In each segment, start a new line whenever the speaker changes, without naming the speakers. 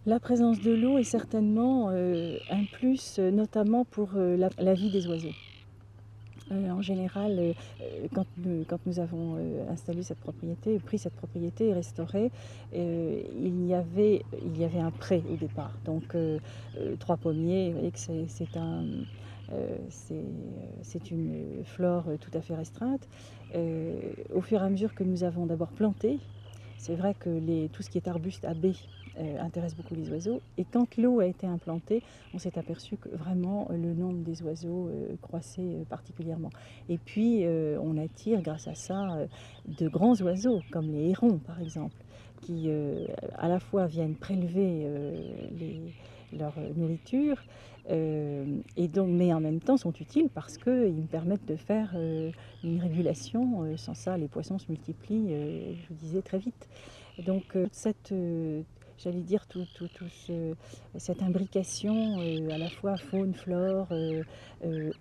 La présence de l'eau est certainement un plus, notamment pour la vie des oiseaux. En général, quand nous avons installé cette propriété, pris cette propriété et restauré, il y avait un pré au départ. Donc 3 pommiers, vous voyez que c'est une flore tout à fait restreinte. Au fur et à mesure que nous avons d'abord planté, c'est vrai que tout ce qui est arbuste à baies intéresse beaucoup les oiseaux. Et quand l'eau a été implantée, on s'est aperçu que vraiment le nombre des oiseaux croissait particulièrement. Et puis on attire grâce à ça de grands oiseaux, comme les hérons par exemple, qui à la fois viennent prélever leur nourriture, et donc, mais en même temps sont utiles parce qu'ils me permettent de faire une régulation. Sans ça, les poissons se multiplient, je vous disais, très vite. Donc j'allais dire, cette imbrication à la fois faune, flore,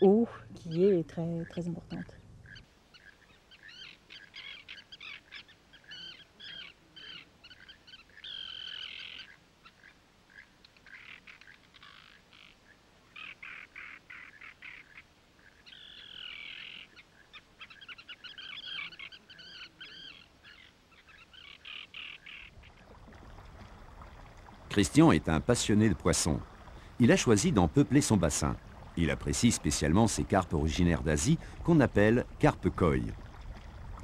eau, qui est très, très importante.
Christian est un passionné de poissons. Il a choisi d'en peupler son bassin. Il apprécie spécialement ces carpes originaires d'Asie qu'on appelle carpes koi.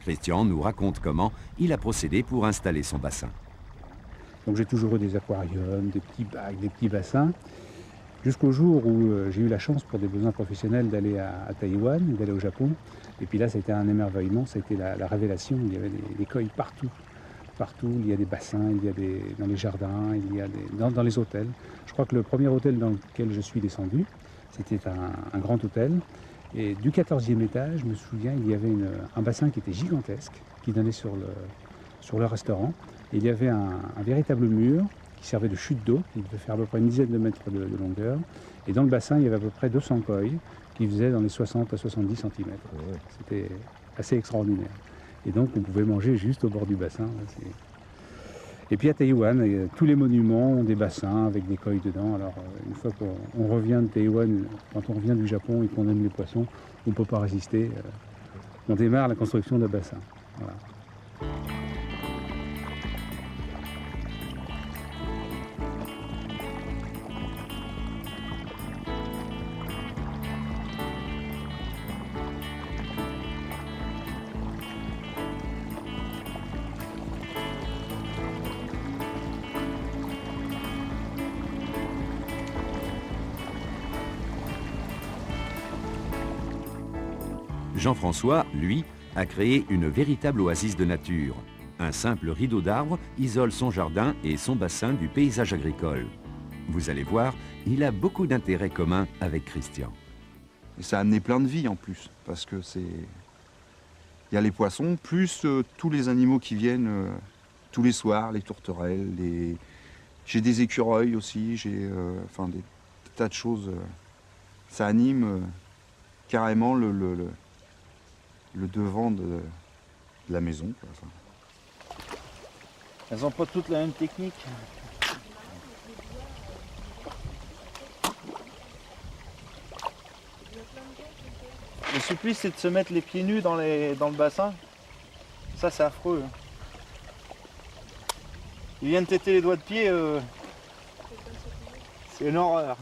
Christian nous raconte comment il a procédé pour installer son bassin.
Donc j'ai toujours eu des aquariums, des petits bacs, des petits bassins, jusqu'au jour où j'ai eu la chance pour des besoins professionnels d'aller à Taïwan, d'aller au Japon. Et puis là, c'était un émerveillement, c'était la révélation. Il y avait des koi partout. Partout, il y a des bassins, dans les jardins, dans les hôtels. Je crois que le premier hôtel dans lequel je suis descendu, c'était un grand hôtel. Et du 14e étage, je me souviens, il y avait un bassin qui était gigantesque, qui donnait sur le restaurant. Et il y avait un véritable mur qui servait de chute d'eau, qui devait faire à peu près une dizaine de mètres de longueur. Et dans le bassin, il y avait à peu près 200 koi qui faisaient dans les 60 à 70 cm. C'était assez extraordinaire. Et donc on pouvait manger juste au bord du bassin. Et puis à Taïwan, tous les monuments ont des bassins avec des koi dedans. Alors une fois qu'on revient de Taïwan, quand on revient du Japon et qu'on aime les poissons, on ne peut pas résister. On démarre la construction d'un bassin. Voilà.
Jean-François, lui, a créé une véritable oasis de nature. Un simple rideau d'arbres isole son jardin et son bassin du paysage agricole. Vous allez voir, il a beaucoup d'intérêts communs avec Christian.
Et ça a amené plein de vie en plus, parce que il y a les poissons, plus tous les animaux qui viennent tous les soirs, les tourterelles, j'ai des écureuils aussi, j'ai des tas de choses. Ça anime carrément le devant de la maison.
Elles n'ont pas toutes la même technique. Le supplice, c'est de se mettre les pieds nus dans le bassin. Ça, c'est affreux. Ils viennent têter les doigts de pied. C'est une horreur.